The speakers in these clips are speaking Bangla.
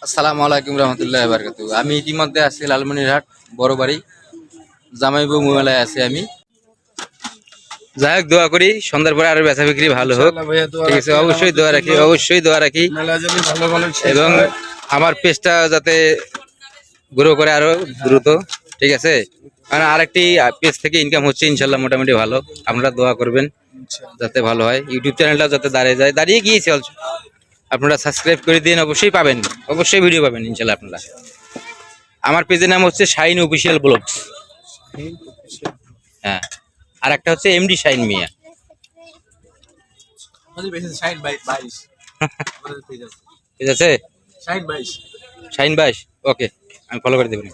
আসসালামু আলাইকুম রহমতুল্লাহ বারকাতু। আমি ইতিমধ্যে আছি লালমনিরহাট বড় বাড়ি জামাইবু মেলায় আছি আমি। যাই হোক, দোয়া করি সন্ধ্যার পরে আরো বেচা বিক্রি ভালো হোক। ঠিক আছে, অবশ্যই দোয়া রাখি, অবশ্যই দোয়া রাখি। এবং আমার পেজটা যাতে গ্রো করে আরো দ্রুত। ঠিক আছে, কারণ আরেকটি পেজ থেকে ইনকাম হচ্ছে ইনশাল্লাহ মোটামুটি ভালো। আপনারা দোয়া করবেন যাতে ভালো হয়, ইউটিউব চ্যানেলটা যাতে দাঁড়িয়ে গিয়েছে। আপনারা সাবস্ক্রাইব করে দিন, অবশ্যই পাবেন, অবশ্যই ভিডিও পাবেন ইনশাল্লাহ আপনারা। আমার পেজের নাম হচ্ছে শাইন অফিসিয়াল ব্লগস। হ্যাঁ, আর একটা হচ্ছে এমডি শাইন মিয়া। ঠিক আছে, শাইন 22। ওকে, আমি ফলো করে দেবেন।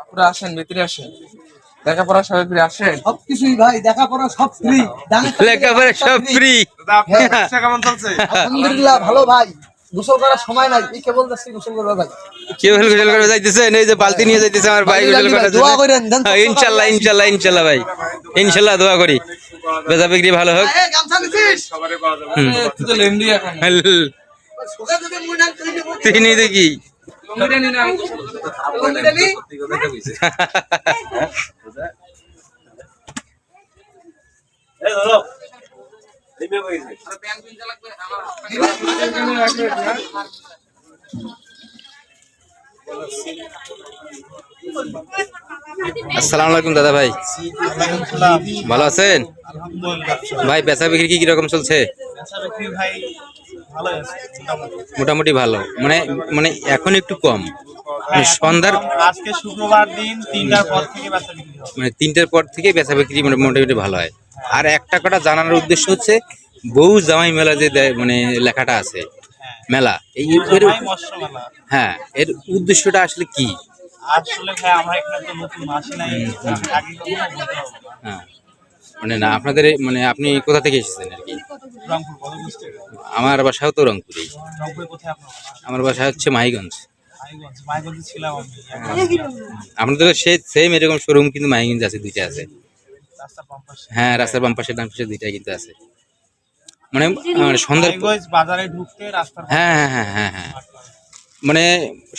আপনারা আসেন, ভিতরে আসেন, লেখাপড়া সবাই ফিরে আসেন। সবকিছুই ভাই লেখাপড়া সব ফ্রি, লেখাপড়া সব ফ্রি। কেমন চলছে? আলহামদুলিল্লাহ ভালো ভাই। গোসল করার সময় নাই, এই কেবল যাচ্ছি গোসল করবো ভাই। কেবল গোসল করে যাইতেছেন? এই যে বালতি নিয়ে যাইতেছে আমার ভাই গোসল করার জন্য। দোয়া করেন দেন তো। ইনশাল্লাহ ইনশাল্লাহ ইনশাল্লাহ ভাই, ইনশাল্লাহ দোয়া করি বেচা বিক্রি ভালো হোক। এই গামছা নিছিস? তুই তো লেন্ডি এখন। ওকে যদি মুই না তুই দেব। তুই নিয়ে দেখি লঙ্গিটা নিয়ে না, আমি গোসল করবো। কোনটা নি? আসসালামু আলাইকুম দাদা ভাই, ভালো আছেন ভাই? বেচা বিক্রি কি কিরকম চলছে? মোটামুটি ভালো, মানে মানে এখন একটু কম, মানে সন্ধ্যার আজকে শুক্রবার দিন 3টার পর থেকে বেচা বিক্রি হবে। মানে 3টের পর থেকে বেচা বিক্রি মোটামুটি ভালো হয়। আর একটা কথা জানানোর উদ্দেশ্য হচ্ছে, বউ জামাই মেলা যে মানে লেখাটা আছে মেলা, এই জামাই মৎস্য মেলা। হ্যাঁ, এর উদ্দেশ্যটা আসলে কি? আসলে ভাই আমরা এখানে তো নতুন আসি নাই, আগে কখনো বলতে হবে না। হ্যাঁ, মানে না আপনাদের মানে আপনি কোথা থেকে এসেছেন আর কি? রংপুর কত বুঝতে আমার বাসাও তো রংপুরে। রংপুরে কোথায় আপনার বাসা? আমার বাসা হচ্ছে মাহিগঞ্জ। মাইগঞ্জে ছিলাম আমি। আপনাদের সেম এরকম শোরুম কিন্তু মাহিগঞ্জ আছে, দুইটা আছে। রাস্তার বাম পাশে। হ্যাঁ, রাস্তার বাম পাশে ডান পাশে দুইটাই কিন্তু আছে। মানে মানে সন্ধ্যার মাইগঞ্জ বাজারে ঢুকতে রাস্তার বাম হ্যাঁ হ্যাঁ হ্যাঁ হ্যাঁ হ্যাঁ, মানে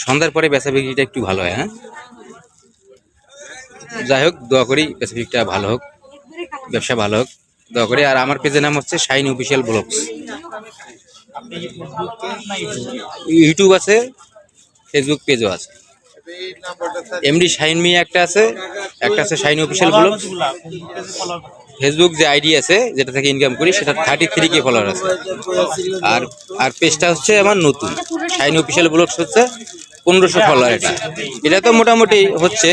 সন্ধ্যার পরে বেচা বিক্রিটা একটু ভালো হয়। হ্যাঁ, যাই হোক, দোয়া করি বেচা বিক্রিটা ভালো হোক, ব্যবসা ভালো হোক, দোয়া করি। আর আমার পেজের নাম হচ্ছে শাইন অফিসিয়াল ব্লগস। আপনি কি ফেসবুক পেজ না ইউটিউব আছে, ফেসবুক পেজও আছে। এমডি শাইন মিয়া একটা আছে, একটা আছে শাইন অফিসিয়াল ব্লগস। ফেসবুক পেজে ফলোয়ার কত? ফেসবুক যে আইডি আছে যেটা থেকে ইনকাম করি সেটা 33K ফলোয়ার আছে। আর আর পেজটা হচ্ছে আমার নতুন শাইন অফিসিয়াল ব্লগস, হচ্ছে 1500 ফলোয়ার। এটা তো মোটামুটি হচ্ছে,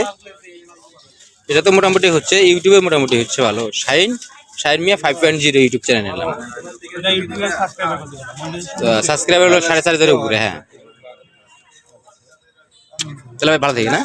এটা তো মোটামুটি হচ্ছে, ইউটিউবে মোটামুটি হচ্ছে ভালো। শাইন শাইন মিয়া 5.0 ইউটিউব চ্যানেল নিলাম। এটা ইউটিউবে সাবস্ক্রাইব করে তো সাবস্ক্রাইবার হলো 4,500 উপরে। হ্যাঁ, তাহলে ভাই ভালো থাকি না।